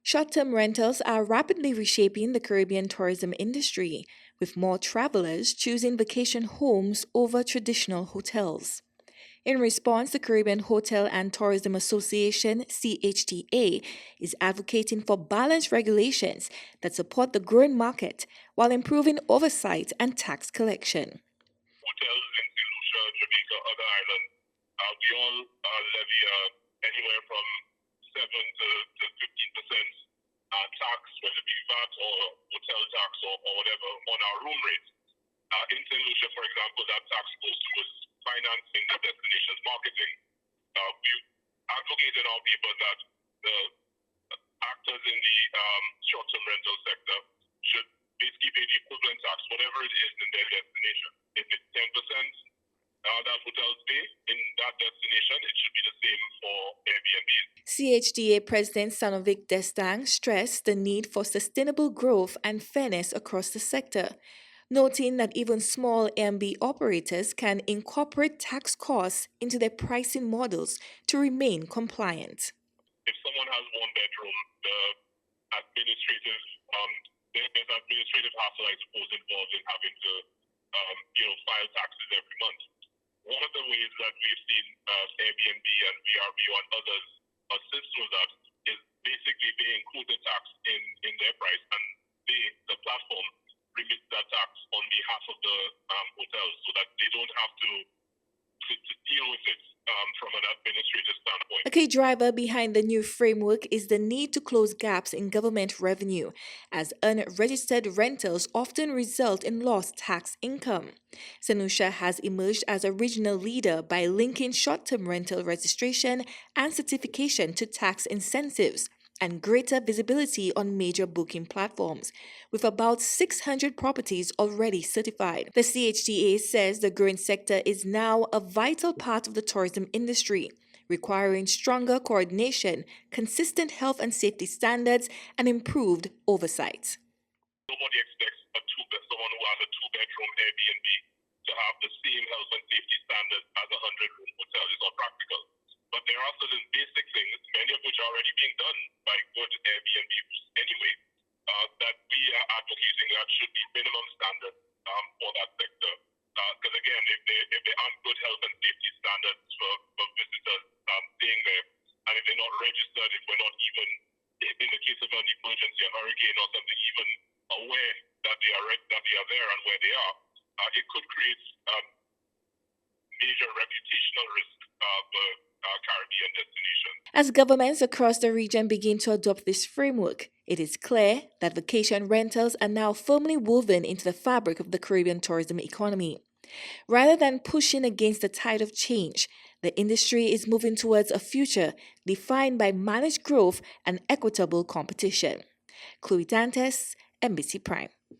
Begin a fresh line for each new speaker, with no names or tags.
Short-term rentals are rapidly reshaping the Caribbean tourism industry, with more travelers choosing vacation homes over traditional hotels. In response, the Caribbean Hotel and Tourism Association, CHTA, is advocating for balanced regulations that support the growing market while improving oversight and tax collection.
Hotels in St. Lucia, Jamaica, other islands, we all levy anywhere from 7 to 15% tax, whether it be VAT or hotel tax or whatever, on our room rates. In St. Lucia, for example, that tax goes towards financing the destination's marketing. We advocate in our paper that the actors in the short-term rental sector should basically pay the equivalent tax, whatever it is, in their destination. If it's 10% that hotels pay in that destination, it should be the same for Airbnb.
CHTA President Sanovic Destang stressed the need for sustainable growth and fairness across the sector, noting that even small Airbnb operators can incorporate tax costs into their pricing models to remain compliant.
If someone has one bedroom, there's administrative hassle, I suppose, involved in having to file taxes every month. One of the ways that we've seen Airbnb and VRBO and others assist with that is basically they include the tax in their price, and the platform remits that tax on behalf of the hotels, so that they don't have to deal with it from an administrative standpoint.
A key driver behind the new framework is the need to close gaps in government revenue, as unregistered rentals often result in lost tax income. St. Lucia has emerged as a regional leader by linking short-term rental registration and certification to tax incentives and greater visibility on major booking platforms, with about 600 properties already certified. The CHTA says the growing sector is now a vital part of the tourism industry, requiring stronger coordination, consistent health and safety standards, and improved oversight.
Nobody expects someone who has a two-bedroom Airbnb to have the same health and safety standards as a 100-room hotel. It's not practical. But there are certain basic things, many of which are already being done by good Airbnb anyway, that we are advocating that should be minimum standards for that sector. Because again, if there aren't good health and safety standards for visitors staying there, and if they're not registered, if we're not even, in the case of an emergency, a hurricane or something, even aware that they are there and where they are, it could create major reputational risk for Caribbean destinations.
As governments across the region begin to adopt this framework, it is clear that vacation rentals are now firmly woven into the fabric of the Caribbean tourism economy. Rather than pushing against the tide of change, the industry is moving towards a future defined by managed growth and equitable competition. Chloe Dantes, NBC Prime.